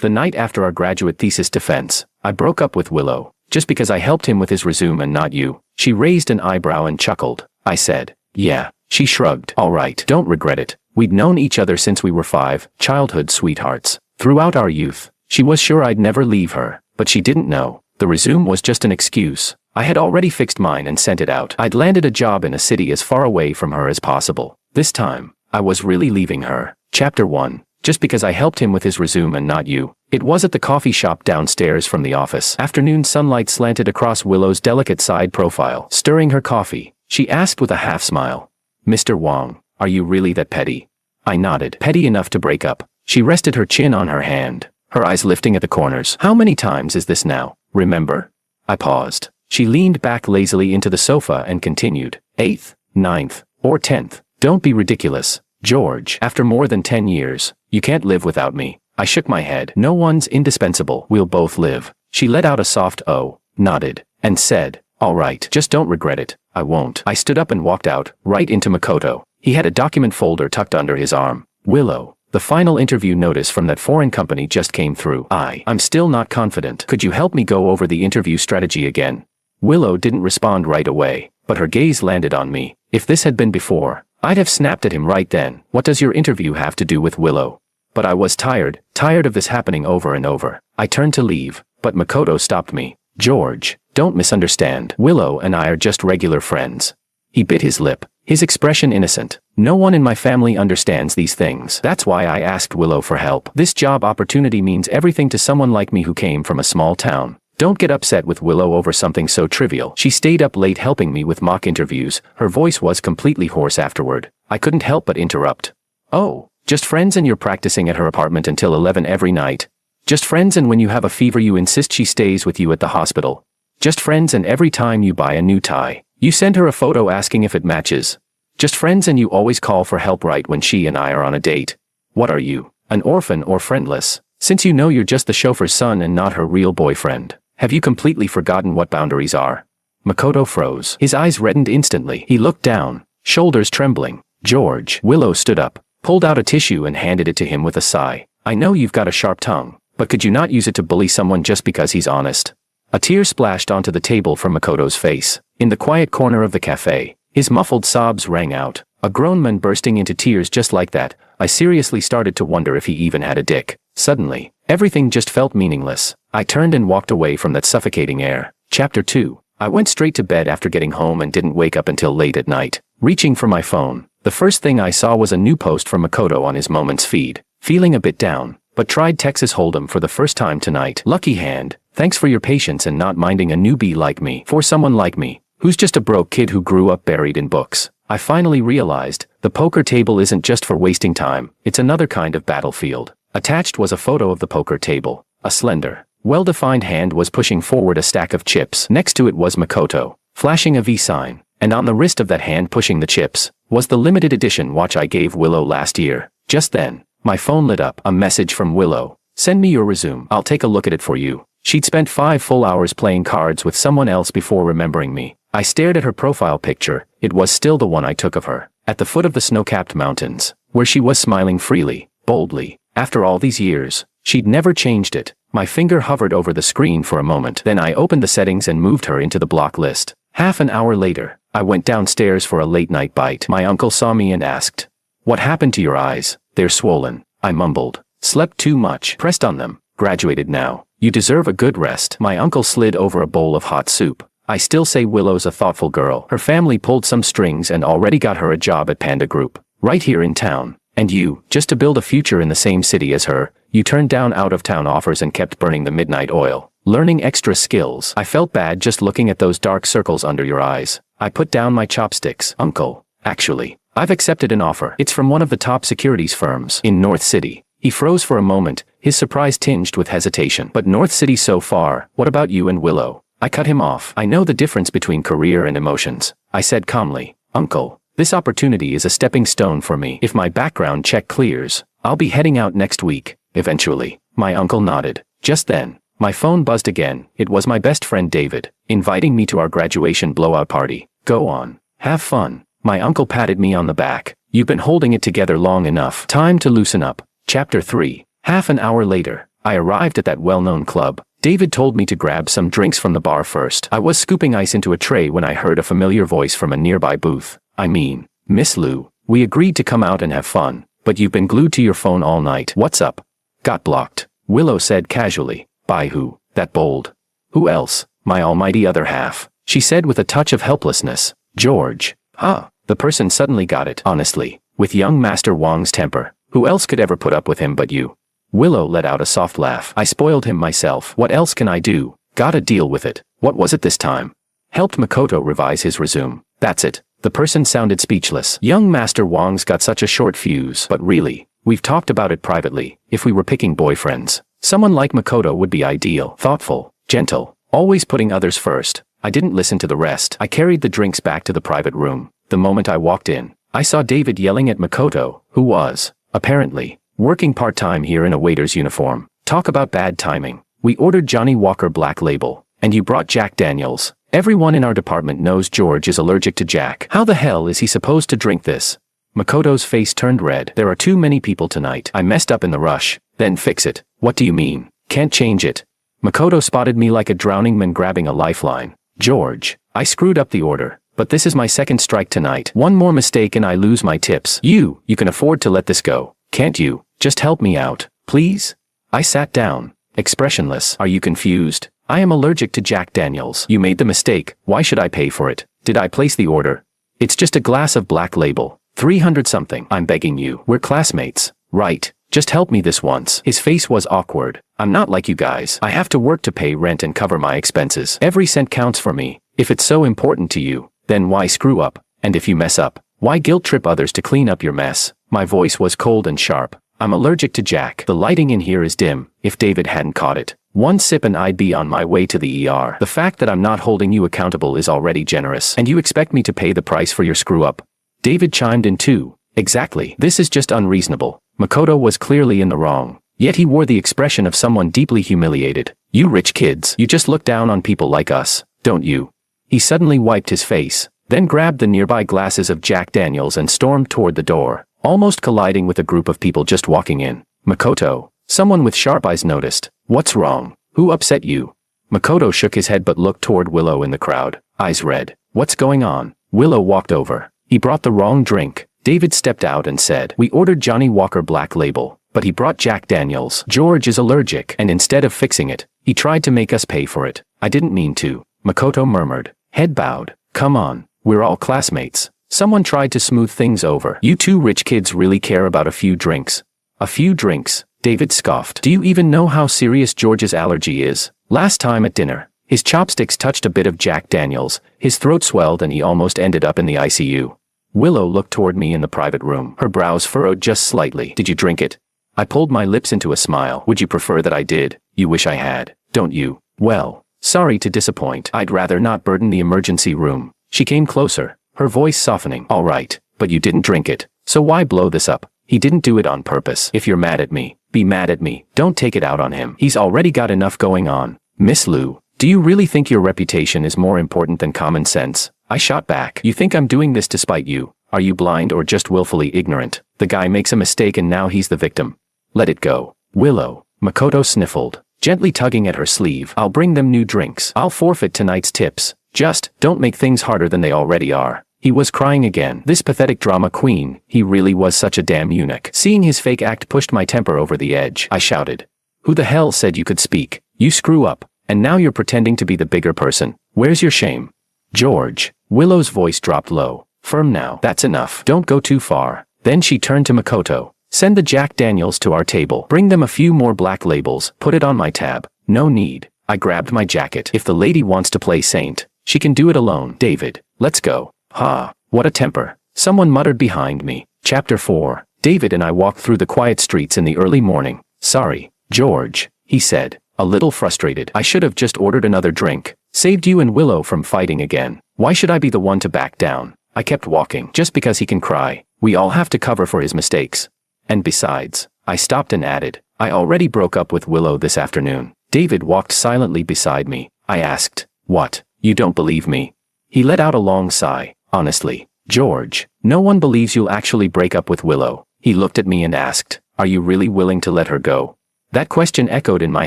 The night after our graduate thesis defense, I broke up with Willow, just because I helped him with his resume and not you. She raised an eyebrow and chuckled. I said, yeah. She shrugged. All right, don't regret it. We'd known each other since we were 5, childhood sweethearts. Throughout our youth, she was sure I'd never leave her, but she didn't know. The resume was just an excuse. I had already fixed mine and sent it out. I'd landed a job in a city as far away from her as possible. This time, I was really leaving her. Chapter 1. Just because I helped him with his resume and not you. It was at the coffee shop downstairs from the office. Afternoon sunlight slanted across Willow's delicate side profile. Stirring her coffee, she asked with a half smile. Mr. Wong, are you really that petty? I nodded. Petty enough to break up. She rested her chin on her hand, her eyes lifting at the corners. How many times is this now? Remember? I paused. She leaned back lazily into the sofa and continued. 8th, 9th, or 10th. Don't be ridiculous, George. After more than 10 years, you can't live without me. I shook my head. No one's indispensable. We'll both live. She let out a soft oh, nodded, and said, all right, just don't regret it. I won't. I stood up and walked out, right into Makoto. He had a document folder tucked under his arm. Willow, the final interview notice from that foreign company just came through. I'm still not confident. Could you help me go over the interview strategy again? Willow didn't respond right away, but her gaze landed on me. If this had been before, I'd have snapped at him right then. What does your interview have to do with Willow? But I was tired of this happening over and over. I turned to leave, but Makoto stopped me. George, don't misunderstand. Willow and I are just regular friends. He bit his lip, his expression innocent. No one in my family understands these things. That's why I asked Willow for help. This job opportunity means everything to someone like me who came from a small town. Don't get upset with Willow over something so trivial. She stayed up late helping me with mock interviews. Her voice was completely hoarse afterward. I couldn't help but interrupt. Oh, just friends and you're practicing at her apartment until 11 every night. Just friends and when you have a fever you insist she stays with you at the hospital. Just friends and every time you buy a new tie, you send her a photo asking if it matches. Just friends and you always call for help right when she and I are on a date. What are you, an orphan or friendless? Since you know you're just the chauffeur's son and not her real boyfriend. Have you completely forgotten what boundaries are? Makoto froze. His eyes reddened instantly. He looked down, shoulders trembling. George. Willow stood up, pulled out a tissue and handed it to him with a sigh. I know you've got a sharp tongue, but could you not use it to bully someone just because he's honest? A tear splashed onto the table from Makoto's face. In the quiet corner of the cafe, his muffled sobs rang out. A grown man bursting into tears just like that. I seriously started to wonder if he even had a dick. Suddenly, everything just felt meaningless. I turned and walked away from that suffocating air. Chapter 2. I went straight to bed after getting home and didn't wake up until late at night. Reaching for my phone, the first thing I saw was a new post from Makoto on his Moments feed. Feeling a bit down, but tried Texas Hold'em for the first time tonight. Lucky hand, thanks for your patience and not minding a newbie like me. For someone like me, who's just a broke kid who grew up buried in books. I finally realized, the poker table isn't just for wasting time, it's another kind of battlefield. Attached was a photo of the poker table. A slender, well-defined hand was pushing forward a stack of chips. Next to it was Makoto, flashing a V sign, and on the wrist of that hand pushing the chips, was the limited edition watch I gave Willow last year. Just then, my phone lit up. A message from Willow. Send me your resume. I'll take a look at it for you. She'd spent 5 full hours playing cards with someone else before remembering me. I stared at her profile picture. It was still the one I took of her, at the foot of the snow-capped mountains, where she was smiling freely, boldly. After all these years, she'd never changed it. My finger hovered over the screen for a moment. Then I opened the settings and moved her into the block list. Half an hour later, I went downstairs for a late-night bite. My uncle saw me and asked, "What happened to your eyes? They're swollen." I mumbled. "Slept too much. Pressed on them. Graduated now. You deserve a good rest." My uncle slid over a bowl of hot soup. I still say Willow's a thoughtful girl. Her family pulled some strings and already got her a job at Panda Group, right here in town. And you, just to build a future in the same city as her, you turned down out-of-town offers and kept burning the midnight oil, learning extra skills. I felt bad just looking at those dark circles under your eyes. I put down my chopsticks. Uncle, actually, I've accepted an offer. It's from one of the top securities firms in North City. He froze for a moment, his surprise tinged with hesitation. But North City so far, what about you and Willow? I cut him off. I know the difference between career and emotions. I said calmly, Uncle, this opportunity is a stepping stone for me. If my background check clears, I'll be heading out next week, eventually. My uncle nodded. Just then, my phone buzzed again. It was my best friend David, inviting me to our graduation blowout party. Go on. Have fun. My uncle patted me on the back. You've been holding it together long enough. Time to loosen up. Chapter 3. Half an hour later, I arrived at that well-known club. David told me to grab some drinks from the bar first. I was scooping ice into a tray when I heard a familiar voice from a nearby booth. I mean, Miss Lou, we agreed to come out and have fun, but you've been glued to your phone all night. What's up? Got blocked, Willow said casually. By who? That bold. Who else? My almighty other half, she said with a touch of helplessness. George. Huh. The person suddenly got it. Honestly, with young Master Wang's temper, who else could ever put up with him but you? Willow let out a soft laugh. I spoiled him myself. What else can I do? Gotta deal with it. What was it this time? Helped Makoto revise his resume. That's it. The person sounded speechless. Young Master Wang's got such a short fuse. But really, we've talked about it privately. If we were picking boyfriends, someone like Makoto would be ideal. Thoughtful, gentle, always putting others first. I didn't listen to the rest. I carried the drinks back to the private room. The moment I walked in, I saw David yelling at Makoto, who was, apparently, working part-time here in a waiter's uniform. Talk about bad timing. We ordered Johnny Walker Black Label, and you brought Jack Daniels. Everyone in our department knows George is allergic to Jack. How the hell is he supposed to drink this? Makoto's face turned red. There are too many people tonight. I messed up in the rush. Then fix it. What do you mean? Can't change it. Makoto spotted me like a drowning man grabbing a lifeline. George, I screwed up the order, but this is my second strike tonight. One more mistake and I lose my tips. You can afford to let this go, can't you? Just help me out, please? I sat down, expressionless. Are you confused? I am allergic to Jack Daniels. You made the mistake. Why should I pay for it? Did I place the order? It's just a glass of Black Label. 300 something. I'm begging you. We're classmates, right? Just help me this once. His face was awkward. I'm not like you guys. I have to work to pay rent and cover my expenses. Every cent counts for me. If it's so important to you, then why screw up? And if you mess up, why guilt trip others to clean up your mess? My voice was cold and sharp. I'm allergic to Jack. The lighting in here is dim. If David hadn't caught it, one sip and I'd be on my way to the ER. The fact that I'm not holding you accountable is already generous. And you expect me to pay the price for your screw up? David chimed in too. Exactly. This is just unreasonable. Makoto was clearly in the wrong. Yet he wore the expression of someone deeply humiliated. You rich kids, you just look down on people like us, don't you? He suddenly wiped his face, then grabbed the nearby glasses of Jack Daniels and stormed toward the door, almost colliding with a group of people just walking in. Makoto, someone with sharp eyes noticed. What's wrong? Who upset you? Makoto shook his head but looked toward Willow in the crowd, eyes red. What's going on? Willow walked over. He brought the wrong drink. David stepped out and said, we ordered Johnny Walker Black Label, but he brought Jack Daniels. George is allergic, and instead of fixing it, he tried to make us pay for it. I didn't mean to, Makoto murmured, head bowed. Come on, we're all classmates. Someone tried to smooth things over. You two rich kids really care about a few drinks. A few drinks, David scoffed. Do you even know how serious George's allergy is? Last time at dinner, his chopsticks touched a bit of Jack Daniels, his throat swelled and he almost ended up in the ICU. Willow looked toward me in the private room. Her brows furrowed just slightly. Did you drink it? I pulled my lips into a smile. Would you prefer that I did? You wish I had, don't you? Well, sorry to disappoint. I'd rather not burden the emergency room. She came closer, her voice softening. All right, but you didn't drink it. So why blow this up? He didn't do it on purpose. If you're mad at me, be mad at me. Don't take it out on him. He's already got enough going on. Miss Lou, do you really think your reputation is more important than common sense? I shot back. You think I'm doing this to spite you? Are you blind or just willfully ignorant? The guy makes a mistake and now he's the victim. Let it go. Willow, Makoto sniffled, gently tugging at her sleeve. I'll bring them new drinks. I'll forfeit tonight's tips. Just, don't make things harder than they already are. He was crying again. This pathetic drama queen, he really was such a damn eunuch. Seeing his fake act pushed my temper over the edge. I shouted. Who the hell said you could speak? You screw up, and now you're pretending to be the bigger person. Where's your shame? George. Willow's voice dropped low. Firm now. That's enough. Don't go too far. Then she turned to Makoto. Send the Jack Daniels to our table. Bring them a few more Black Labels. Put it on my tab. No need. I grabbed my jacket. If the lady wants to play saint, she can do it alone. David, let's go. Ha, what a temper. Someone muttered behind me. Chapter 4. David and I walked through the quiet streets in the early morning. Sorry, George, he said, a little frustrated. I should have just ordered another drink. Saved you and Willow from fighting again. Why should I be the one to back down? I kept walking. Just because he can cry, we all have to cover for his mistakes. And besides, I stopped and added, I already broke up with Willow this afternoon. David walked silently beside me. I asked, what? You don't believe me? He let out a long sigh. Honestly, George, no one believes you'll actually break up with Willow. He looked at me and asked, are you really willing to let her go? That question echoed in my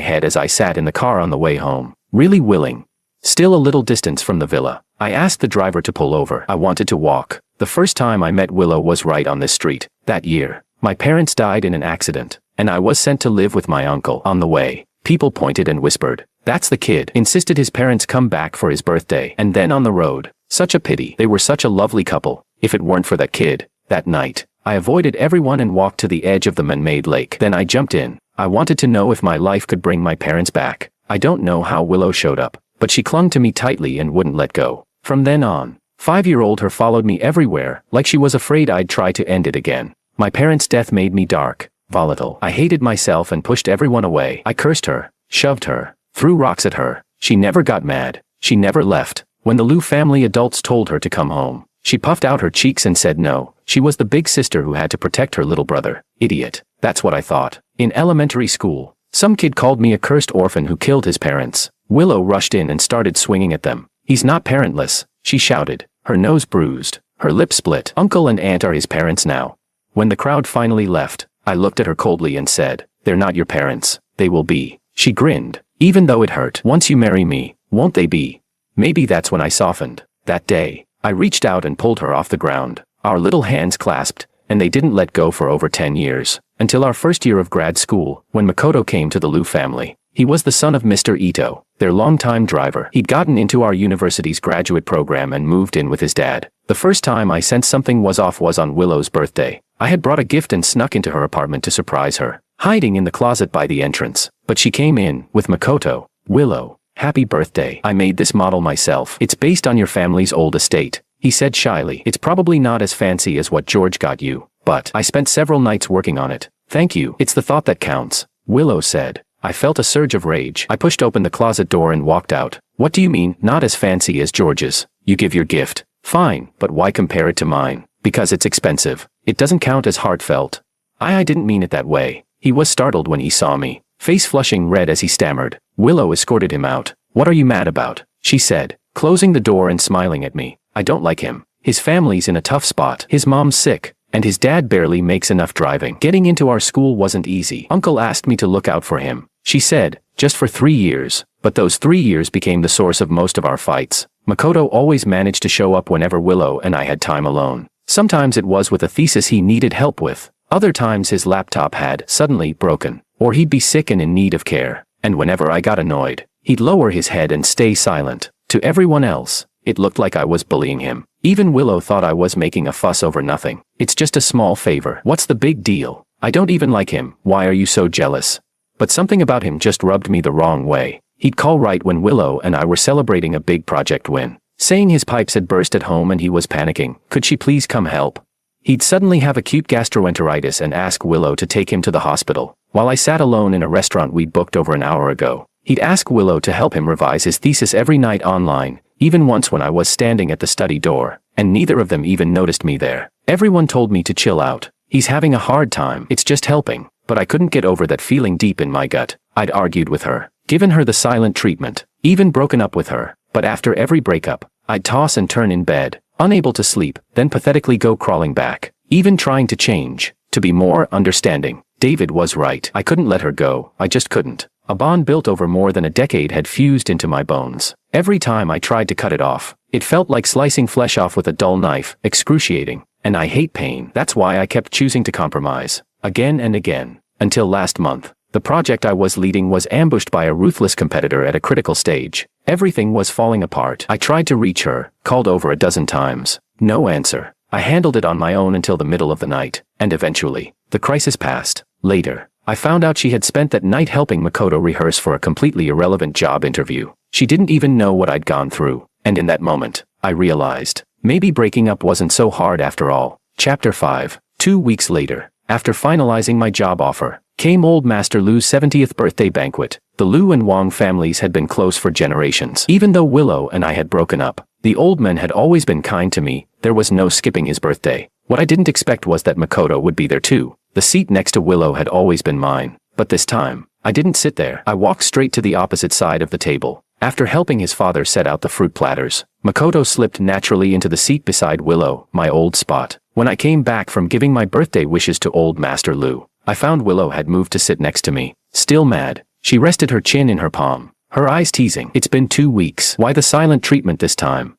head as I sat in the car on the way home. Really willing. Still a little distance from the villa. I asked the driver to pull over. I wanted to walk. The first time I met Willow was right on this street. That year, my parents died in an accident, and I was sent to live with my uncle. On the way, people pointed and whispered, "That's the kid." Insisted his parents come back for his birthday. And then on the road, such a pity. They were such a lovely couple. If it weren't for that kid. That night, I avoided everyone and walked to the edge of the man-made lake. Then I jumped in. I wanted to know if my life could bring my parents back. I don't know how Willow showed up, but she clung to me tightly and wouldn't let go. From then on, 5-year-old her followed me everywhere, like she was afraid I'd try to end it again. My parents' death made me dark, volatile. I hated myself and pushed everyone away. I cursed her, shoved her, threw rocks at her. She never got mad. She never left. When the Liu family adults told her to come home, she puffed out her cheeks and said no. She was the big sister who had to protect her little brother. Idiot. That's what I thought. In elementary school, some kid called me a cursed orphan who killed his parents. Willow rushed in and started swinging at them. "He's not parentless," she shouted, her nose bruised, her lips split. "Uncle and aunt are his parents now." When the crowd finally left, I looked at her coldly and said, "They're not your parents. They will be." She grinned, even though it hurt. "Once you marry me, won't they be?" Maybe that's when I softened. That day, I reached out and pulled her off the ground. Our little hands clasped, and they didn't let go for over 10 years. Until our first year of grad school, when Makoto came to the Liu family. He was the son of Mr. Ito, their longtime driver. He'd gotten into our university's graduate program and moved in with his dad. The first time I sensed something was off was on Willow's birthday. I had brought a gift and snuck into her apartment to surprise her, hiding in the closet by the entrance. But she came in, with Makoto. "Willow, happy birthday. I made this model myself. It's based on your family's old estate," he said shyly. "It's probably not as fancy as what George got you, but I spent several nights working on it. Thank you. It's the thought that counts," Willow said. I felt a surge of rage. I pushed open the closet door and walked out. "What do you mean, not as fancy as George's? You give your gift. Fine, but why compare it to mine? Because it's expensive. It doesn't count as heartfelt." I didn't mean it that way. He was startled when he saw me, face flushing red as he stammered. Willow escorted him out. "What are you mad about?" she said, closing the door and smiling at me. "I don't like him. His family's in a tough spot. His mom's sick, and his dad barely makes enough driving. Getting into our school wasn't easy. Uncle asked me to look out for him," she said, "just for 3 years. But those 3 years became the source of most of our fights. Makoto always managed to show up whenever Willow and I had time alone. Sometimes it was with a thesis he needed help with. Other times his laptop had suddenly broken, or he'd be sick and in need of care. And whenever I got annoyed, he'd lower his head and stay silent. To everyone else, it looked like I was bullying him. Even Willow thought I was making a fuss over nothing. It's just a small favor. What's the big deal? I don't even like him. Why are you so jealous?" But something about him just rubbed me the wrong way. He'd call right when Willow and I were celebrating a big project win, saying his pipes had burst at home and he was panicking. Could she please come help? He'd suddenly have acute gastroenteritis and ask Willow to take him to the hospital. While I sat alone in a restaurant we'd booked over an hour ago, he'd ask Willow to help him revise his thesis every night online, even once when I was standing at the study door, and neither of them even noticed me there. Everyone told me to chill out. He's having a hard time. It's just helping. But I couldn't get over that feeling deep in my gut. I'd argued with her, given her the silent treatment, even broken up with her. But after every breakup, I'd toss and turn in bed, unable to sleep, then pathetically go crawling back, even trying to change, to be more understanding. David was right. I couldn't let her go. I just couldn't. A bond built over more than a decade had fused into my bones. Every time I tried to cut it off, it felt like slicing flesh off with a dull knife, excruciating. And I hate pain. That's why I kept choosing to compromise. Again and again. Until last month, the project I was leading was ambushed by a ruthless competitor at a critical stage. Everything was falling apart. I tried to reach her, called over a dozen times. No answer. I handled it on my own until the middle of the night, and eventually, the crisis passed. Later, I found out she had spent that night helping Makoto rehearse for a completely irrelevant job interview. She didn't even know what I'd gone through, and in that moment, I realized, maybe breaking up wasn't so hard after all. Chapter 5. 2 weeks later, after finalizing my job offer, came old Master Lu's 70th birthday banquet. The Liu and Wang families had been close for generations. Even though Willow and I had broken up, the old man had always been kind to me. There was no skipping his birthday. What I didn't expect was that Makoto would be there too. The seat next to Willow had always been mine. But this time, I didn't sit there. I walked straight to the opposite side of the table. After helping his father set out the fruit platters, Makoto slipped naturally into the seat beside Willow, my old spot. When I came back from giving my birthday wishes to old Master Lu, I found Willow had moved to sit next to me. Still mad, she rested her chin in her palm, her eyes teasing. It's been 2 weeks. Why the silent treatment this time?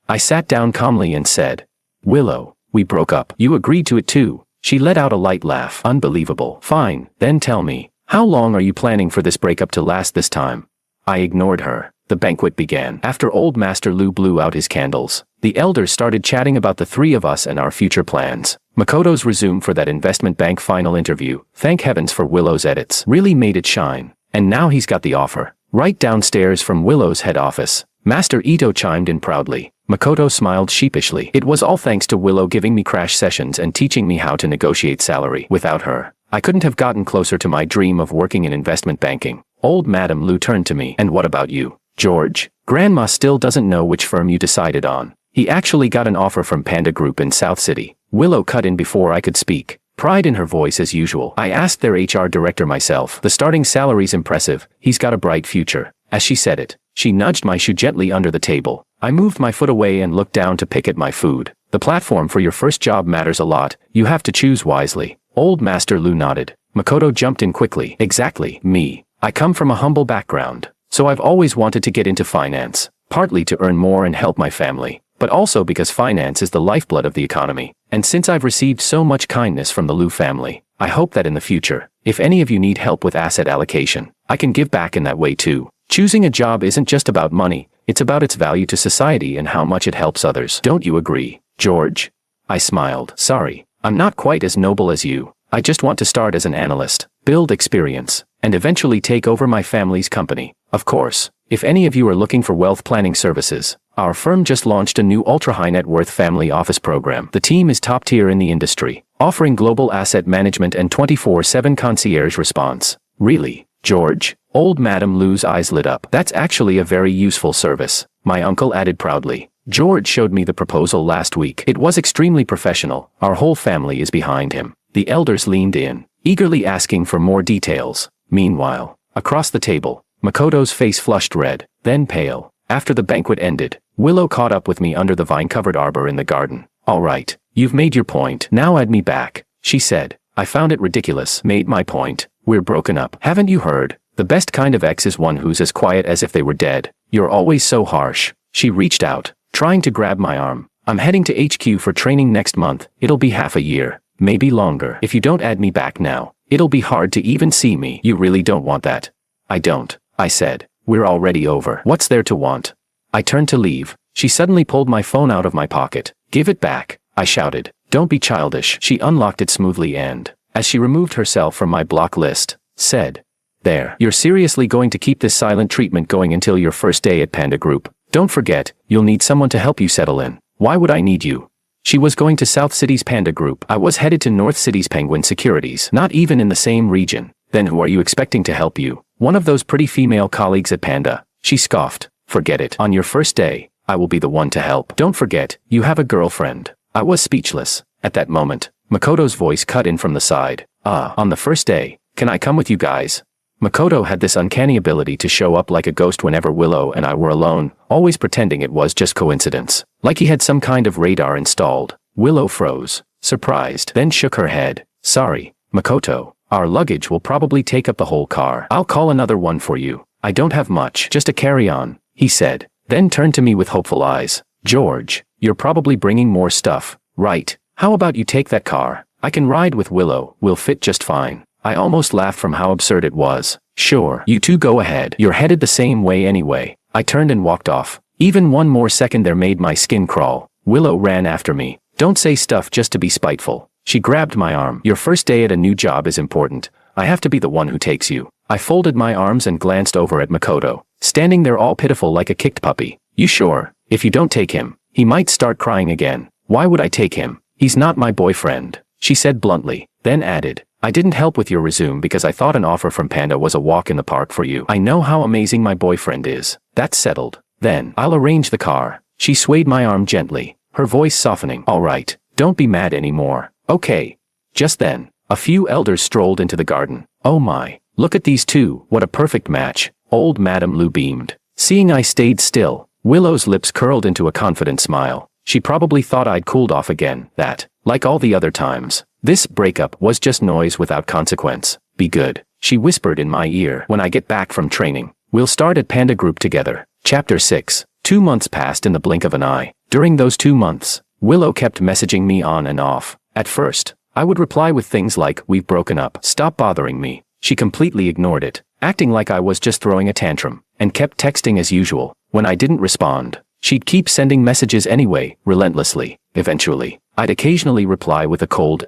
I sat down calmly and said, Willow, we broke up. You agreed to it too. She let out a light laugh. Unbelievable. Fine, then tell me, how long are you planning for this breakup to last this time? I ignored her. The banquet began. After old Master Lu blew out his candles, the elders started chatting about the three of us and our future plans. Makoto's resume for that investment bank final interview, thank heavens for Willow's edits, really made it shine. And now he's got the offer. Right downstairs from Willow's head office. Master Ito chimed in proudly. Makoto smiled sheepishly. It was all thanks to Willow giving me crash sessions and teaching me how to negotiate salary. Without her, I couldn't have gotten closer to my dream of working in investment banking. Old Madam Lu turned to me. And what about you, George? Grandma still doesn't know which firm you decided on. He actually got an offer from Panda Group in South City. Willow cut in before I could speak. Pride in her voice as usual. I asked their HR director myself. The starting salary's impressive. He's got a bright future. As she said it, she nudged my shoe gently under the table. I moved my foot away and looked down to pick at my food. The platform for your first job matters a lot. You have to choose wisely. Old Master Lu nodded. Makoto jumped in quickly. Exactly, me. I come from a humble background, so I've always wanted to get into finance, partly to earn more and help my family, but also because finance is the lifeblood of the economy. And since I've received so much kindness from the Lu family, I hope that in the future, if any of you need help with asset allocation, I can give back in that way too. Choosing a job isn't just about money, it's about its value to society and how much it helps others. Don't you agree, George? I smiled. Sorry, I'm not quite as noble as you. I just want to start as an analyst, build experience, and eventually take over my family's company. Of course, if any of you are looking for wealth planning services, our firm just launched a new ultra-high net worth family office program. The team is top tier in the industry, offering global asset management and 24/7 concierge response. Really, George? Old Madam Lu's eyes lit up. That's actually a very useful service, my uncle added proudly. George showed me the proposal last week. It was extremely professional. Our whole family is behind him. The elders leaned in, eagerly asking for more details. Meanwhile, across the table, Makoto's face flushed red, then pale. After the banquet ended, Willow caught up with me under the vine-covered arbor in the garden. All right, you've made your point. Now add me back, she said. I found it ridiculous. Made my point. We're broken up. Haven't you heard? The best kind of ex is one who's as quiet as if they were dead. You're always so harsh. She reached out, trying to grab my arm. I'm heading to HQ for training next month. It'll be half a year. Maybe longer. If you don't add me back now, it'll be hard to even see me. You really don't want that? I don't, I said. We're already over. What's there to want? I turned to leave. She suddenly pulled my phone out of my pocket. Give it back, I shouted. Don't be childish. She unlocked it smoothly and, as she removed herself from my block list, said, There. You're seriously going to keep this silent treatment going until your first day at Panda Group. Don't forget, you'll need someone to help you settle in. Why would I need you? She was going to South City's Panda Group. I was headed to North City's Penguin Securities. Not even in the same region. Then who are you expecting to help you? One of those pretty female colleagues at Panda. She scoffed. Forget it. On your first day, I will be the one to help. Don't forget, you have a girlfriend. I was speechless. At that moment, Makoto's voice cut in from the side. On the first day, can I come with you guys? Makoto had this uncanny ability to show up like a ghost whenever Willow and I were alone, always pretending it was just coincidence. Like he had some kind of radar installed. Willow froze, surprised, then shook her head. Sorry, Makoto. Our luggage will probably take up the whole car. I'll call another one for you. I don't have much, just a carry-on, he said, then turned to me with hopeful eyes. George, you're probably bringing more stuff, right? How about you take that car? I can ride with Willow, we'll fit just fine. I almost laughed from how absurd it was. Sure, you two go ahead. You're headed the same way anyway. I turned and walked off. Even one more second there made my skin crawl. Willow ran after me. Don't say stuff just to be spiteful. She grabbed my arm. Your first day at a new job is important. I have to be the one who takes you. I folded my arms and glanced over at Makoto, standing there all pitiful like a kicked puppy. You sure? If you don't take him, he might start crying again. Why would I take him? He's not my boyfriend, she said bluntly, then added, I didn't help with your resume because I thought an offer from Panda was a walk in the park for you. I know how amazing my boyfriend is. That's settled. Then, I'll arrange the car. She swayed my arm gently, her voice softening. All right, don't be mad anymore. Okay. Just then, a few elders strolled into the garden. Oh my, look at these two, what a perfect match. Old Madam Lu beamed. Seeing I stayed still, Willow's lips curled into a confident smile. She probably thought I'd cooled off again, that, like all the other times, this breakup was just noise without consequence. Be good, she whispered in my ear. When I get back from training, we'll start at Panda Group together. Chapter 6. 2 months passed in the blink of an eye. During those 2 months, Willow kept messaging me on and off. At first, I would reply with things like, "We've broken up. Stop bothering me." She completely ignored it, acting like I was just throwing a tantrum, and kept texting as usual. When I didn't respond, she'd keep sending messages anyway, relentlessly. Eventually, I'd occasionally reply with a cold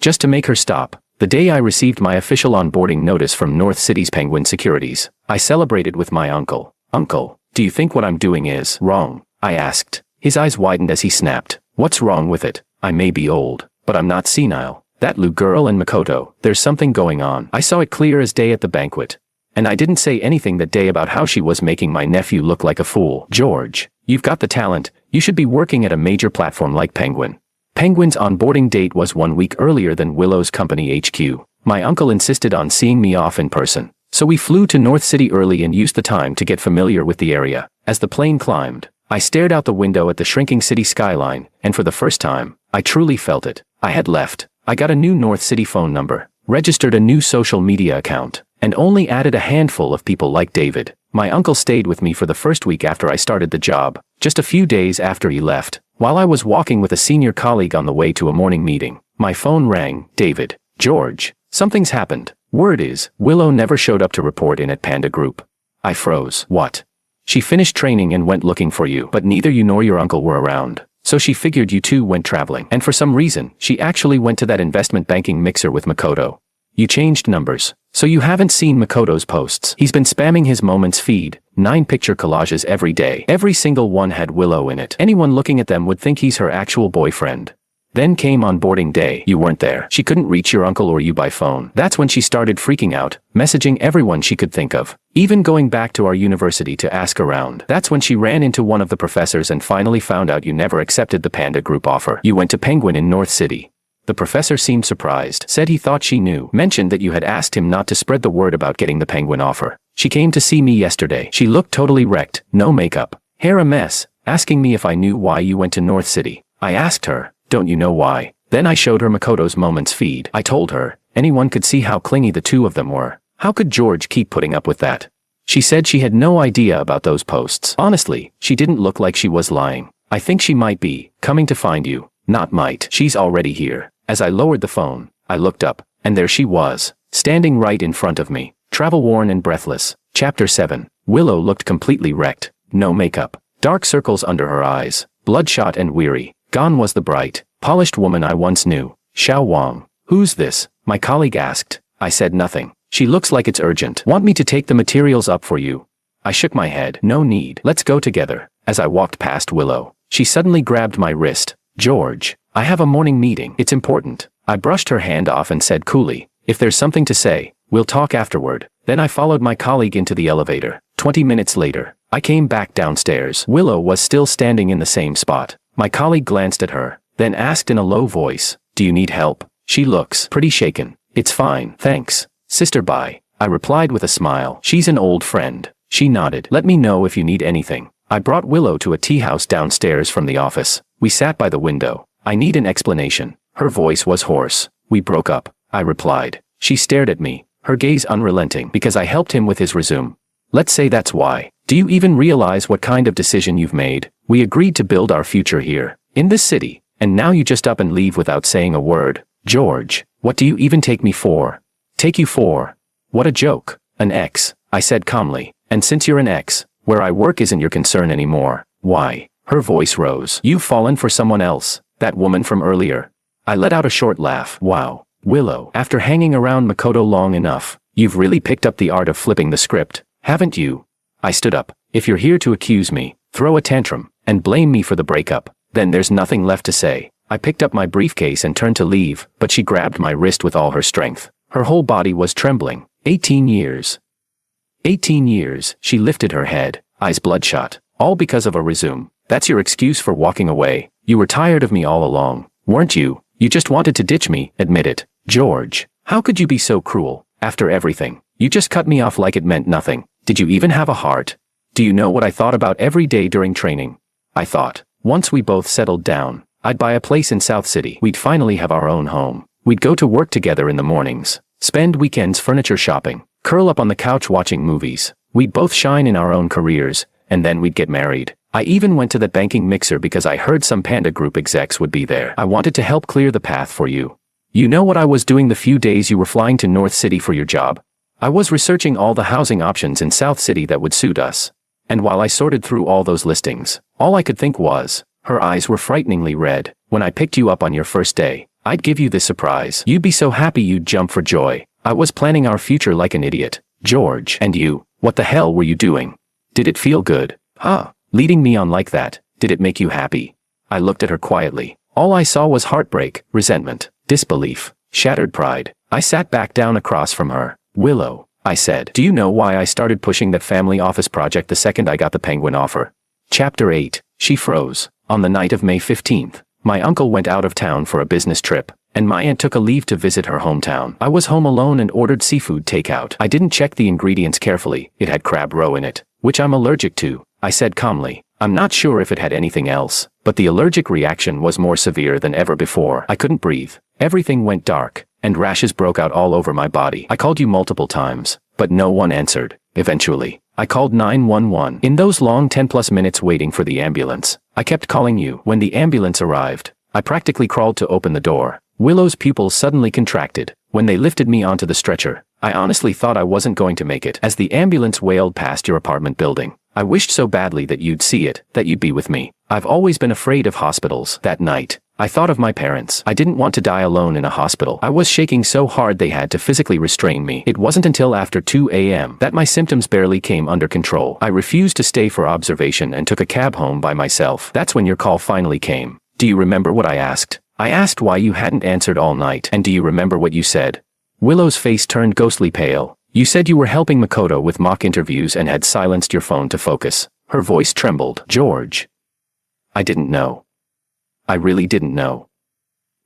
just to make her stop. The day I received my official onboarding notice from North City's Penguin Securities, I celebrated with my uncle. "Uncle, do you think what I'm doing is wrong?" I asked. His eyes widened as he snapped. "What's wrong with it? I may be old, but I'm not senile. That Lou girl and Makoto, there's something going on." I saw it clear as day at the banquet. And I didn't say anything that day about how she was making my nephew look like a fool. "George, you've got the talent. You should be working at a major platform like Penguin." Penguin's onboarding date was 1 week earlier than Willow's company HQ. My uncle insisted on seeing me off in person, so we flew to North City early and used the time to get familiar with the area. As the plane climbed, I stared out the window at the shrinking city skyline, and for the first time, I truly felt it. I had left. I got a new North City phone number, registered a new social media account, and only added a handful of people like David. My uncle stayed with me for the first week after I started the job. Just a few days after he left, while I was walking with a senior colleague on the way to a morning meeting, my phone rang. "David, George, something's happened. Word is, Willow never showed up to report in at Panda Group." I froze. "What?" "She finished training and went looking for you, but neither you nor your uncle were around. So she figured you two went traveling. And for some reason, she actually went to that investment banking mixer with Makoto. You changed numbers. So you haven't seen Makoto's posts. He's been spamming his Moments feed, 9 picture collages every day. Every single one had Willow in it. Anyone looking at them would think he's her actual boyfriend. Then came onboarding day. You weren't there. She couldn't reach your uncle or you by phone. That's when she started freaking out, messaging everyone she could think of, even going back to our university to ask around. That's when she ran into one of the professors and finally found out you never accepted the Panda Group offer. You went to Penguin in North City. The professor seemed surprised, said he thought she knew, mentioned that you had asked him not to spread the word about getting the Penguin offer. She came to see me yesterday. She looked totally wrecked, no makeup, hair a mess, asking me if I knew why you went to North City. I asked her, "Don't you know why?" Then I showed her Makoto's Moments feed. I told her, anyone could see how clingy the two of them were. How could George keep putting up with that? She said she had no idea about those posts. Honestly, she didn't look like she was lying. I think she might be coming to find you. Not might. She's already here. As I lowered the phone, I looked up, and there she was, standing right in front of me, travel-worn and breathless. Chapter 7. Willow looked completely wrecked. No makeup. Dark circles under her eyes. Bloodshot and weary. Gone was the bright, polished woman I once knew. Xiao Wang. "Who's this?" my colleague asked. I said nothing. "She looks like it's urgent. Want me to take the materials up for you?" I shook my head. "No need. Let's go together." As I walked past Willow, she suddenly grabbed my wrist. "George, I have a morning meeting. It's important." I brushed her hand off and said coolly, "If there's something to say, we'll talk afterward." Then I followed my colleague into the elevator. 20 minutes later, I came back downstairs. Willow was still standing in the same spot. My colleague glanced at her, then asked in a low voice, "Do you need help? She looks pretty shaken." "It's fine, thanks. Sister, bye," I replied with a smile. "She's an old friend." She nodded. "Let me know if you need anything." I brought Willow to a tea house downstairs from the office. We sat by the window. "I need an explanation." Her voice was hoarse. "We broke up," I replied. She stared at me, her gaze unrelenting. "Because I helped him with his resume." "Let's say that's why. Do you even realize what kind of decision you've made? We agreed to build our future here, in this city, and now you just up and leave without saying a word. George, what do you even take me for?" "Take you for? What a joke." "An ex," I said calmly. "And since you're an ex, where I work isn't your concern anymore." "Why?" Her voice rose. "You've fallen for someone else, that woman from earlier." I let out a short laugh. "Wow, Willow, after hanging around Makoto long enough, you've really picked up the art of flipping the script, haven't you?" I stood up. "If you're here to accuse me, throw a tantrum, and blame me for the breakup, then there's nothing left to say." I picked up my briefcase and turned to leave, but she grabbed my wrist with all her strength. Her whole body was trembling. 18 years. 18 years, she lifted her head, eyes bloodshot. "All because of a resume. That's your excuse for walking away. You were tired of me all along, weren't you? You just wanted to ditch me, admit it." "George, how could you be so cruel? After everything, you just cut me off like it meant nothing. Did you even have a heart? Do you know what I thought about every day during training? I thought, once we both settled down, I'd buy a place in South City. We'd finally have our own home. We'd go to work together in the mornings, spend weekends furniture shopping, curl up on the couch watching movies. We'd both shine in our own careers, and then we'd get married. I even went to that banking mixer because I heard some Panda Group execs would be there. I wanted to help clear the path for you. You know what I was doing the few days you were flying to North City for your job? I was researching all the housing options in South City that would suit us. And while I sorted through all those listings, all I could think was, her eyes were frighteningly red, when I picked you up on your first day, I'd give you this surprise. You'd be so happy you'd jump for joy. I was planning our future like an idiot. George. And you, what the hell were you doing? Did it feel good? Huh? Leading me on like that, did it make you happy? I looked at her quietly. All I saw was heartbreak, resentment, disbelief, shattered pride. I sat back down across from her. Willow, I said, do you know why I started pushing that family office project the second I got the Penguin offer? Chapter 8. She froze. On the night of May 15th, my uncle went out of town for a business trip, and my aunt took a leave to visit her hometown. I was home alone and ordered seafood takeout. I didn't check the ingredients carefully. It had crab roe in it, which I'm allergic to, I said calmly. I'm not sure if it had anything else, but the allergic reaction was more severe than ever before. I couldn't breathe. Everything went dark, and rashes broke out all over my body. I called you multiple times, but no one answered. Eventually, I called 911. In those long 10+ minutes waiting for the ambulance, I kept calling you. When the ambulance arrived, I practically crawled to open the door. Willow's pupils suddenly contracted. When they lifted me onto the stretcher, I honestly thought I wasn't going to make it. As the ambulance wailed past your apartment building, I wished so badly that you'd see it, that you'd be with me. I've always been afraid of hospitals. That night, I thought of my parents. I didn't want to die alone in a hospital. I was shaking so hard they had to physically restrain me. It wasn't until after 2 a.m. that my symptoms barely came under control. I refused to stay for observation and took a cab home by myself. That's when your call finally came. Do you remember what I asked? I asked why you hadn't answered all night. And do you remember what you said? Willow's face turned ghostly pale. You said you were helping Makoto with mock interviews and had silenced your phone to focus. Her voice trembled. George. I didn't know. I really didn't know.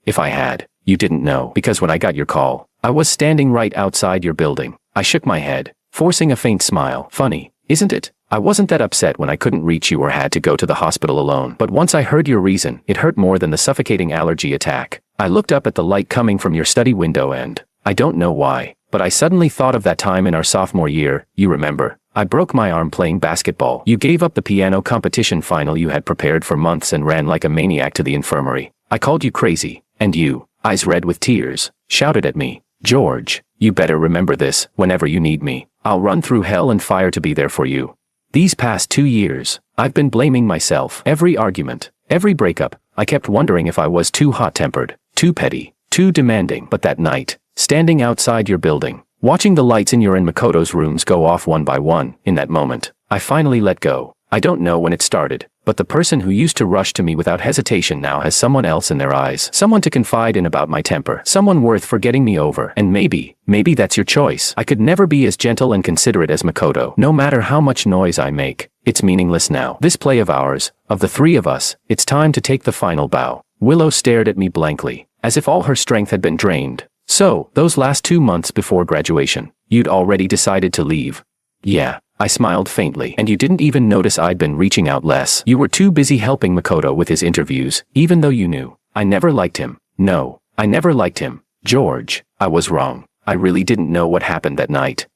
If I had, you didn't know. Because when I got your call, I was standing right outside your building. I shook my head, forcing a faint smile. Funny, isn't it? I wasn't that upset when I couldn't reach you or had to go to the hospital alone. But once I heard your reason, it hurt more than the suffocating allergy attack. I looked up at the light coming from your study window and, I don't know why, but I suddenly thought of that time in our sophomore year, you remember. I broke my arm playing basketball. You gave up the piano competition final you had prepared for months and ran like a maniac to the infirmary. I called you crazy, and you, eyes red with tears, shouted at me, George, you better remember this. Whenever you need me, I'll run through hell and fire to be there for you. These past 2 years, I've been blaming myself. Every argument, every breakup, I kept wondering if I was too hot-tempered, too petty, too demanding. But that night, standing outside your building, watching the lights in your and Makoto's rooms go off one by one, in that moment, I finally let go. I don't know when it started, but the person who used to rush to me without hesitation now has someone else in their eyes. Someone to confide in about my temper. Someone worth forgetting me over. And maybe that's your choice. I could never be as gentle and considerate as Makoto. No matter how much noise I make, it's meaningless now. This play of ours, of the three of us, it's time to take the final bow. Willow stared at me blankly, as if all her strength had been drained. So, those last 2 months before graduation, you'd already decided to leave. Yeah, I smiled faintly. And you didn't even notice I'd been reaching out less. You were too busy helping Makoto with his interviews, even though you knew. I never liked him. No, I never liked him. George, I was wrong. I really didn't know what happened that night.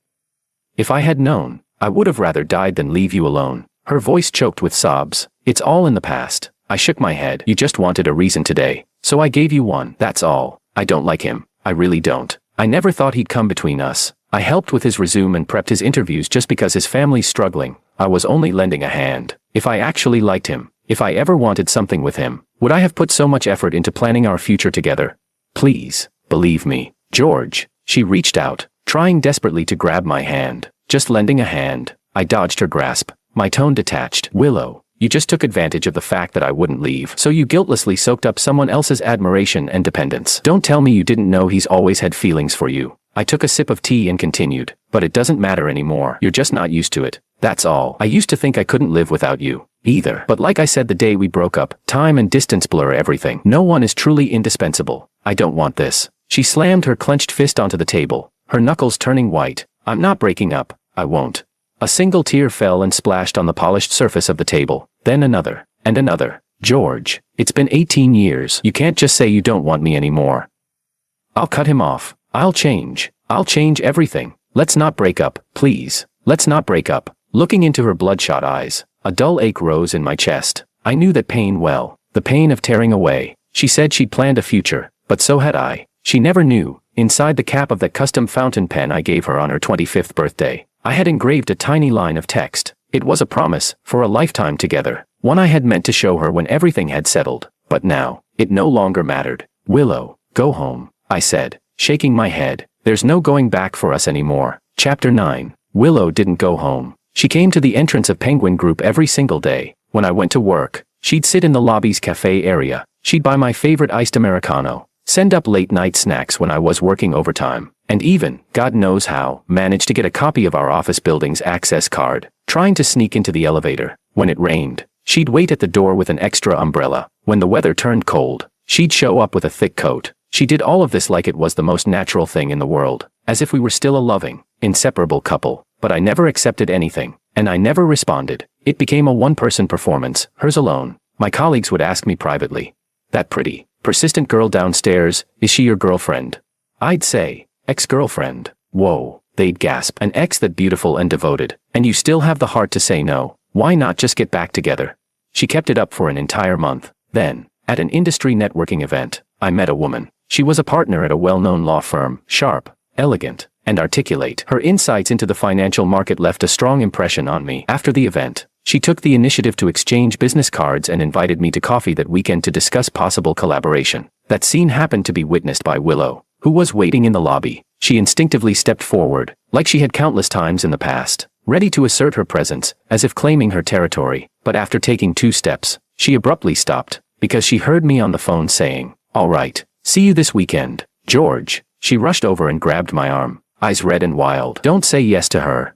If I had known, I would have rather died than leave you alone. Her voice choked with sobs. It's all in the past. I shook my head. You just wanted a reason today, so I gave you one. That's all. I don't like him. I really don't. I never thought he'd come between us. I helped with his resume and prepped his interviews just because his family's struggling. I was only lending a hand. If I actually liked him, if I ever wanted something with him, would I have put so much effort into planning our future together? Please, believe me. George. She reached out, trying desperately to grab my hand. Just lending a hand. I dodged her grasp, my tone detached. Willow, you just took advantage of the fact that I wouldn't leave, so you guiltlessly soaked up someone else's admiration and dependence. Don't tell me you didn't know he's always had feelings for you. I took a sip of tea and continued, but it doesn't matter anymore. You're just not used to it. That's all. I used to think I couldn't live without you, either. But like I said the day we broke up, time and distance blur everything. No one is truly indispensable. I don't want this. She slammed her clenched fist onto the table, her knuckles turning white. I'm not breaking up. I won't. A single tear fell and splashed on the polished surface of the table, then another, and another. George, it's been 18 years. You can't just say you don't want me anymore. I'll cut him off. I'll change. I'll change everything. Let's not break up, please. Let's not break up. Looking into her bloodshot eyes, a dull ache rose in my chest. I knew that pain well, the pain of tearing away. She said she'd planned a future, but so had I. She never knew. Inside the cap of that custom fountain pen I gave her on her 25th birthday, I had engraved a tiny line of text. It was a promise, for a lifetime together. One I had meant to show her when everything had settled. But now, it no longer mattered. Willow, go home, I said, shaking my head. There's no going back for us anymore. Chapter 9. Willow didn't go home. She came to the entrance of Penguin Group every single day. When I went to work, she'd sit in the lobby's cafe area. She'd buy my favorite iced Americano, send up late-night snacks when I was working overtime, and even, God knows how, managed to get a copy of our office building's access card, trying to sneak into the elevator. When it rained, she'd wait at the door with an extra umbrella. When the weather turned cold, she'd show up with a thick coat. She did all of this like it was the most natural thing in the world, as if we were still a loving, inseparable couple. But I never accepted anything, and I never responded. It became a one-person performance, hers alone. My colleagues would ask me privately, "That pretty, persistent girl downstairs, is she your girlfriend?" I'd say, "Ex-girlfriend." "Whoa," they'd gasp. "An ex that beautiful and devoted, and you still have the heart to say no? Why not just get back together?" She kept it up for an entire month. Then, at an industry networking event, I met a woman. She was a partner at a well-known law firm, sharp, elegant, and articulate. Her insights into the financial market left a strong impression on me. After the event, she took the initiative to exchange business cards and invited me to coffee that weekend to discuss possible collaboration. That scene happened to be witnessed by Willow, who was waiting in the lobby. She instinctively stepped forward, like she had countless times in the past, ready to assert her presence, as if claiming her territory. But after taking 2 steps, she abruptly stopped, because she heard me on the phone saying, "All right, see you this weekend, George." She rushed over and grabbed my arm, eyes red and wild. "Don't say yes to her.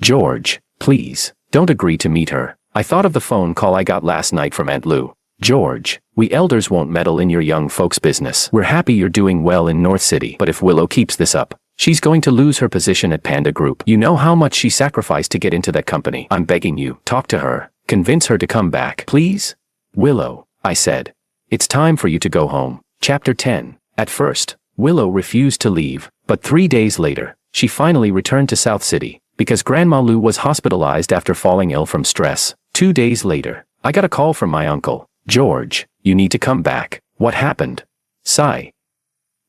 George, please, don't agree to meet her." I thought of the phone call I got last night from Aunt Lou. "George, we elders won't meddle in your young folks' business. We're happy you're doing well in North City, but if Willow keeps this up, she's going to lose her position at Panda Group. You know how much she sacrificed to get into that company. I'm begging you, talk to her. Convince her to come back, please." "Willow," I said, "it's time for you to go home." Chapter 10. At first, Willow refused to leave, but 3 days later, she finally returned to South City, because Grandma Lou was hospitalized after falling ill from stress. 2 days later, I got a call from my uncle. "George, you need to come back." "What happened?" "Sigh.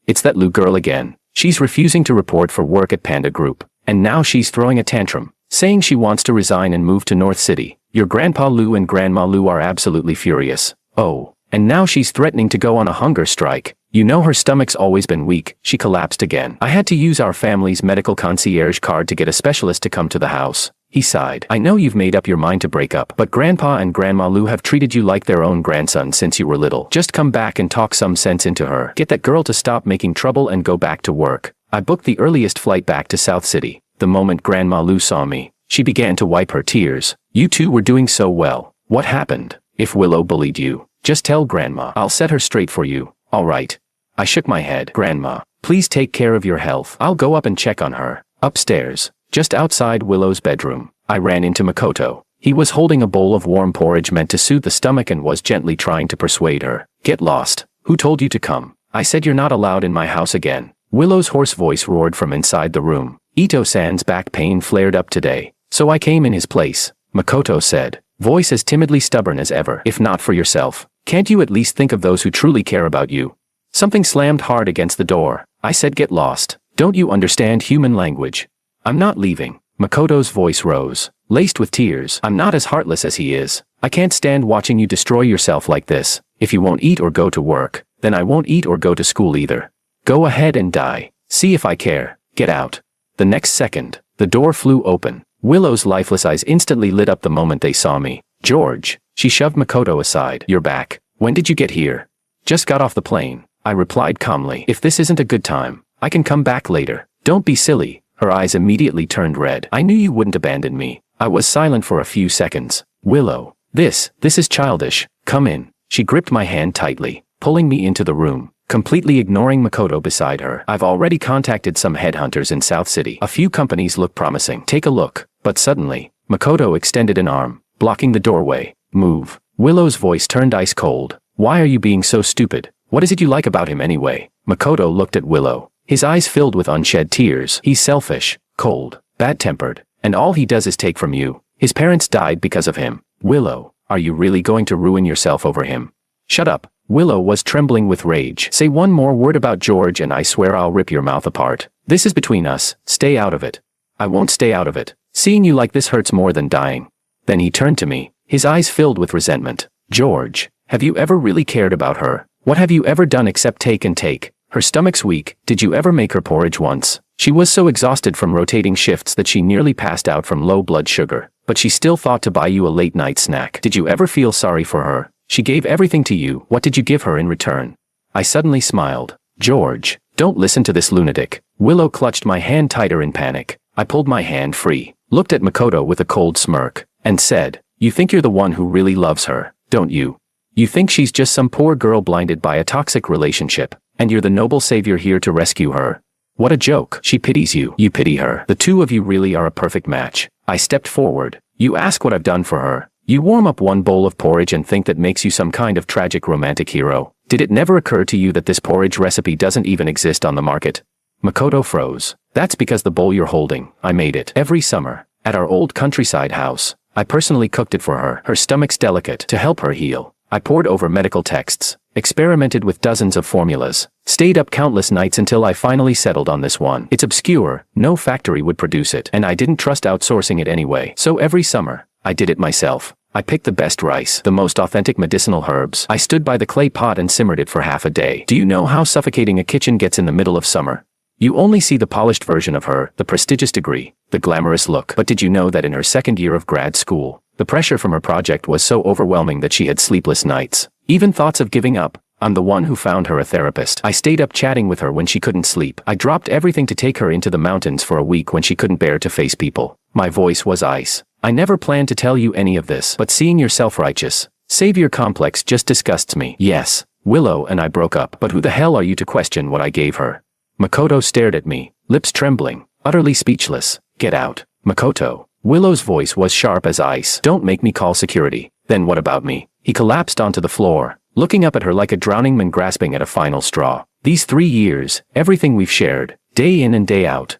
It's that Lou girl again. She's refusing to report for work at Panda Group, and now she's throwing a tantrum, saying she wants to resign and move to North City. Your Grandpa Lou and Grandma Lou are absolutely furious. Oh, and now she's threatening to go on a hunger strike. You know her stomach's always been weak." She collapsed again. I had to use our family's medical concierge card to get a specialist to come to the house. He sighed. "I know you've made up your mind to break up, but Grandpa and Grandma Lou have treated you like their own grandson since you were little. Just come back and talk some sense into her. Get that girl to stop making trouble and go back to work." I booked the earliest flight back to South City. The moment Grandma Lou saw me, she began to wipe her tears. "You two were doing so well. What happened? If Willow bullied you, just tell Grandma. I'll set her straight for you." "All right." I shook my head. "Grandma, please take care of your health. I'll go up and check on her." Upstairs, just outside Willow's bedroom, I ran into Makoto. He was holding a bowl of warm porridge meant to soothe the stomach and was gently trying to persuade her. "Get lost. Who told you to come? I said you're not allowed in my house again." Willow's hoarse voice roared from inside the room. "Ito-san's back pain flared up today, so I came in his place," Makoto said, voice as timidly stubborn as ever. "If not for yourself, can't you at least think of those who truly care about you?" Something slammed hard against the door. I said, "Get lost. Don't you understand human language?" "I'm not leaving." Makoto's voice rose, laced with tears. "I'm not as heartless as he is. I can't stand watching you destroy yourself like this. If you won't eat or go to work, then I won't eat or go to school either. Go ahead and die. See if I care. Get out." The next second, the door flew open. Willow's lifeless eyes instantly lit up the moment they saw me. "George." She shoved Makoto aside. "You're back. When did you get here?" "Just got off the plane," I replied calmly. "If this isn't a good time, I can come back later." "Don't be silly." Her eyes immediately turned red. "I knew you wouldn't abandon me." I was silent for a few seconds. "Willow, this is childish. Come in." She gripped my hand tightly, pulling me into the room, completely ignoring Makoto beside her. "I've already contacted some headhunters in South City. A few companies look promising. Take a look." But suddenly, Makoto extended an arm, blocking the doorway. "Move." Willow's voice turned ice cold. "Why are you being so stupid? What is it you like about him anyway?" Makoto looked at Willow, His eyes filled with unshed tears. He's selfish, cold, bad-tempered, and all he does is take from you. His parents died because of him. Willow, are you really going to ruin yourself over him? Shut up. Willow was trembling with rage. Say one more word about George and I swear I'll rip your mouth apart. This is between us. Stay out of it. I won't stay out of it. Seeing you like this hurts more than dying. Then he turned to me, his eyes filled with resentment. George, have you ever really cared about her? What have you ever done except take and take? Her stomach's weak. Did you ever make her porridge once? She was so exhausted from rotating shifts that she nearly passed out from low blood sugar, but she still thought to buy you a late-night snack. Did you ever feel sorry for her? She gave everything to you. What did you give her in return? I suddenly smiled. George, don't listen to this lunatic. Willow clutched my hand tighter in panic. I pulled my hand free, looked at Makoto with a cold smirk, and said, you think you're the one who really loves her, don't you? You think she's just some poor girl blinded by a toxic relationship, and you're the noble savior here to rescue her? What a joke. She pities you. You pity her. The two of you really are a perfect match. I stepped forward. You ask what I've done for her. You warm up one bowl of porridge and think that makes you some kind of tragic romantic hero. Did it never occur to you that this porridge recipe doesn't even exist on the market? Makoto froze. That's because the bowl you're holding, I made it. Every summer, at our old countryside house, I personally cooked it for her. Her stomach's delicate. To help her heal, I pored over medical texts, experimented with dozens of formulas, stayed up countless nights until I finally settled on this one. It's obscure, no factory would produce it, and I didn't trust outsourcing it anyway. So every summer, I did it myself. I picked the best rice, the most authentic medicinal herbs. I stood by the clay pot and simmered it for half a day. Do you know how suffocating a kitchen gets in the middle of summer? You only see the polished version of her, the prestigious degree, the glamorous look. But did you know that in her second year of grad school, the pressure from her project was so overwhelming that she had sleepless nights, even thoughts of giving up? I'm the one who found her a therapist. I stayed up chatting with her when she couldn't sleep. I dropped everything to take her into the mountains for a week when she couldn't bear to face people. My voice was ice. I never planned to tell you any of this, but seeing your self-righteous savior complex just disgusts me. Yes, Willow and I broke up, but who the hell are you to question what I gave her? Makoto stared at me, lips trembling, utterly speechless. Get out. Makoto. Willow's voice was sharp as ice. Don't make me call security. Then what about me? He collapsed onto the floor, looking up at her like a drowning man grasping at a final straw. These 3 years, everything we've shared, day in and day out.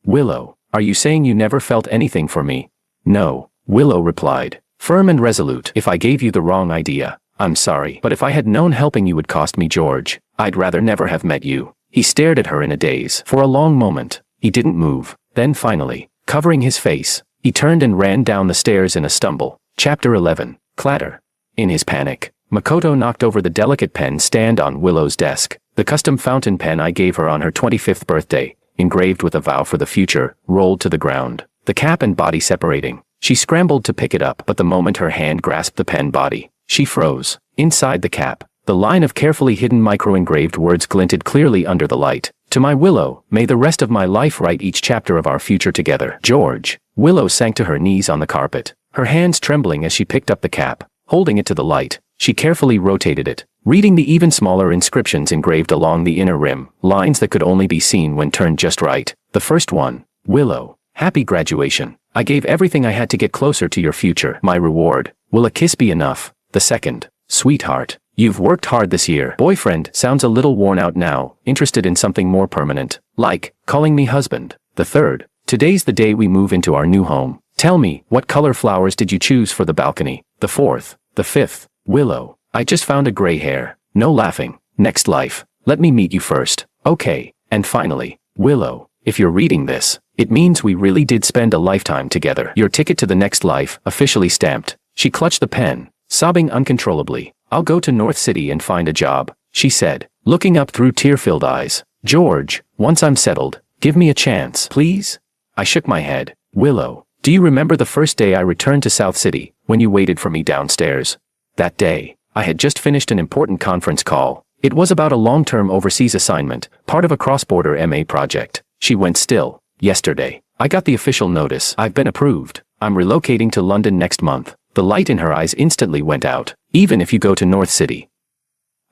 Willow, are you saying you never felt anything for me? No, Willow replied, firm and resolute. If I gave you the wrong idea, I'm sorry. But if I had known helping you would cost me George, I'd rather never have met you. He stared at her in a daze. For a long moment, he didn't move. Then finally, covering his face, he turned and ran down the stairs in a stumble. Chapter 11. Clatter. In his panic, Makoto knocked over the delicate pen stand on Willow's desk. The custom fountain pen I gave her on her 25th birthday, engraved with a vow for the future, rolled to the ground, the cap and body separating. She scrambled to pick it up, but the moment her hand grasped the pen body, she froze. Inside the cap, the line of carefully hidden micro-engraved words glinted clearly under the light. To my Willow, may the rest of my life write each chapter of our future together. George. Willow sank to her knees on the carpet, her hands trembling as she picked up the cap. Holding it to the light, she carefully rotated it, reading the even smaller inscriptions engraved along the inner rim, lines that could only be seen when turned just right. The first one, Willow, happy graduation. I gave everything I had to get closer to your future. My reward, will a kiss be enough? The second, sweetheart, you've worked hard this year. Boyfriend sounds a little worn out now, interested in something more permanent, like calling me husband. The third, today's the day we move into our new home. Tell me, what color flowers did you choose for the balcony? The fourth, the fifth, Willow, I just found a gray hair. No laughing. Next life. Let me meet you first. Okay. And finally, Willow, if you're reading this, it means we really did spend a lifetime together. Your ticket to the next life, officially stamped. She clutched the pen, sobbing uncontrollably. I'll go to North City and find a job, she said, looking up through tear-filled eyes. George, once I'm settled, give me a chance, please? I shook my head. Willow, do you remember the first day I returned to South City, when you waited for me downstairs? That day, I had just finished an important conference call. It was about a long-term overseas assignment, part of a cross-border MA project. She went still. Yesterday, I got the official notice. I've been approved. I'm relocating to London next month. The light in her eyes instantly went out. Even if you go to North City,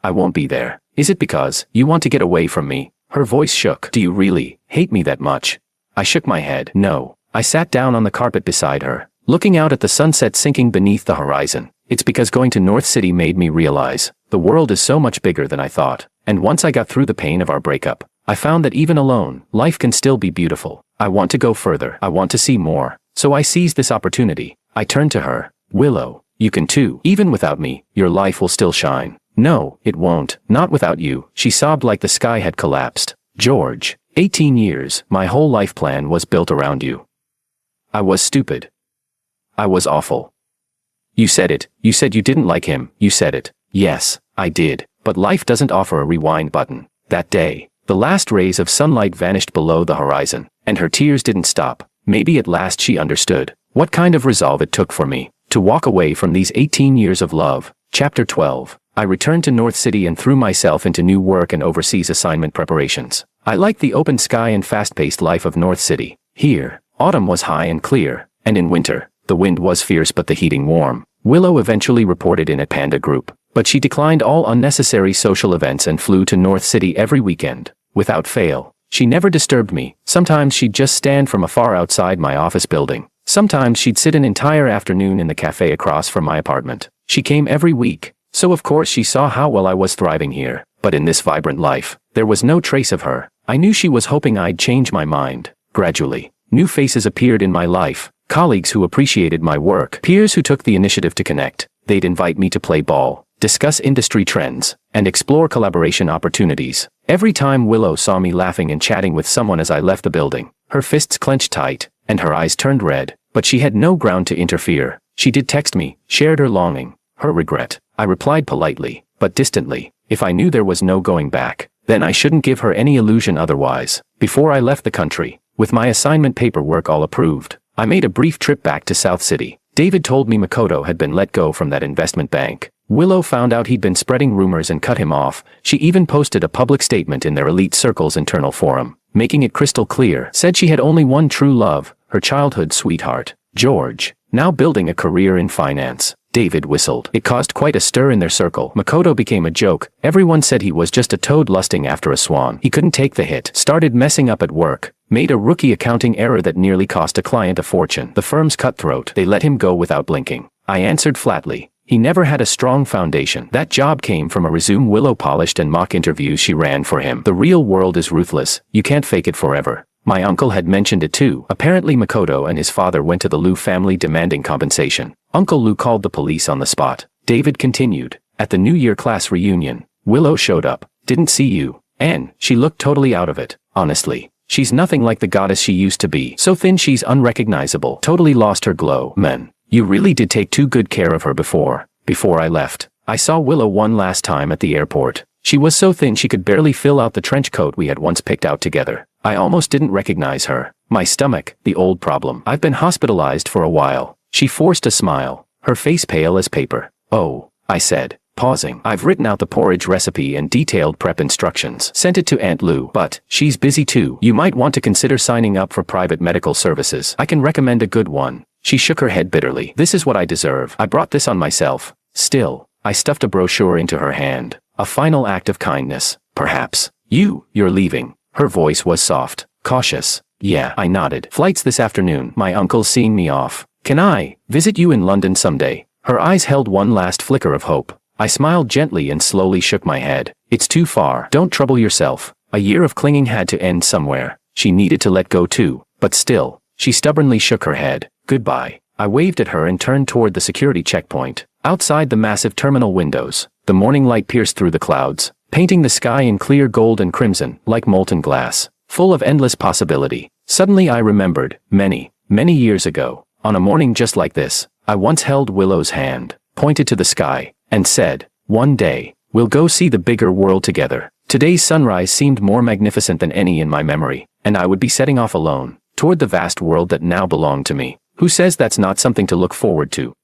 I won't be there. Is it because you want to get away from me? Her voice shook. Do you really hate me that much? I shook my head. No. I sat down on the carpet beside her, looking out at the sunset sinking beneath the horizon. It's because going to North City made me realize the world is so much bigger than I thought. And once I got through the pain of our breakup, I found that even alone, life can still be beautiful. I want to go further. I want to see more. So I seized this opportunity. I turned to her. Willow, you can too. Even without me, your life will still shine. No, it won't. Not without you. She sobbed like the sky had collapsed. George, 18 years, my whole life plan was built around you. I was stupid. I was awful. You said it. You said you didn't like him. You said it. Yes, I did. But life doesn't offer a rewind button. That day, the last rays of sunlight vanished below the horizon, and her tears didn't stop. Maybe at last she understood what kind of resolve it took for me to walk away from these 18 years of love. Chapter 12. I returned to North City and threw myself into new work and overseas assignment preparations. I liked the open sky and fast-paced life of North City. Here, autumn was high and clear, and in winter, the wind was fierce but the heating warm. Willow eventually reported in at Panda Group, but she declined all unnecessary social events and flew to North City every weekend. Without fail, she never disturbed me. Sometimes she'd just stand from afar outside my office building. Sometimes she'd sit an entire afternoon in the cafe across from my apartment. She came every week, so of course she saw how well I was thriving here. But in this vibrant life, there was no trace of her. I knew she was hoping I'd change my mind. Gradually, new faces appeared in my life. Colleagues who appreciated my work, peers who took the initiative to connect. They'd invite me to play ball, discuss industry trends, and explore collaboration opportunities. Every time Willow saw me laughing and chatting with someone as I left the building, her fists clenched tight, and her eyes turned red, but she had no ground to interfere. She did text me, shared her longing, her regret. I replied politely, but distantly. If I knew there was no going back, then I shouldn't give her any illusion otherwise. Before I left the country, with my assignment paperwork all approved, I made a brief trip back to South City. David told me Makoto had been let go from that investment bank. Willow found out he'd been spreading rumors and cut him off. She even posted a public statement in their elite circle's internal forum, making it crystal clear. Said she had only one true love, her childhood sweetheart, George, now building a career in finance. David whistled. It caused quite a stir in their circle. Makoto became a joke. Everyone said he was just a toad lusting after a swan. He couldn't take the hit. Started messing up at work. Made a rookie accounting error that nearly cost a client a fortune. The firm's cutthroat. They let him go without blinking. I answered flatly. He never had a strong foundation. That job came from a resume Willow polished and mock interviews she ran for him. The real world is ruthless. You can't fake it forever. My uncle had mentioned it too. Apparently Makoto and his father went to the Liu family demanding compensation. Uncle Liu called the police on the spot. David continued. At the New Year class reunion, Willow showed up. Didn't see you. And she looked totally out of it. Honestly, she's nothing like the goddess she used to be. So thin she's unrecognizable. Totally lost her glow. Man, you really did take too good care of her before. Before I left, I saw Willow one last time at the airport. She was so thin she could barely fill out the trench coat we had once picked out together. I almost didn't recognize her. My stomach, the old problem. I've been hospitalized for a while. She forced a smile, her face pale as paper. Oh, I said, pausing. I've written out the porridge recipe and detailed prep instructions. Sent it to Aunt Lou, but she's busy too. You might want to consider signing up for private medical services. I can recommend a good one. She shook her head bitterly. This is what I deserve. I brought this on myself. Still, I stuffed a brochure into her hand. A final act of kindness. Perhaps. You're leaving. Her voice was soft, cautious. Yeah, I nodded. Flights this afternoon. My uncle's seeing me off. Can I visit you in London someday? Her eyes held one last flicker of hope. I smiled gently and slowly shook my head. It's too far. Don't trouble yourself. A year of clinging had to end somewhere. She needed to let go too, but still, she stubbornly shook her head. Goodbye. I waved at her and turned toward the security checkpoint. Outside the massive terminal windows, the morning light pierced through the clouds, painting the sky in clear gold and crimson, like molten glass, full of endless possibility. Suddenly I remembered, many years ago, on a morning just like this, I once held Willow's hand, pointed to the sky, and said, one day, we'll go see the bigger world together. Today's sunrise seemed more magnificent than any in my memory, and I would be setting off alone, toward the vast world that now belonged to me. Who says that's not something to look forward to?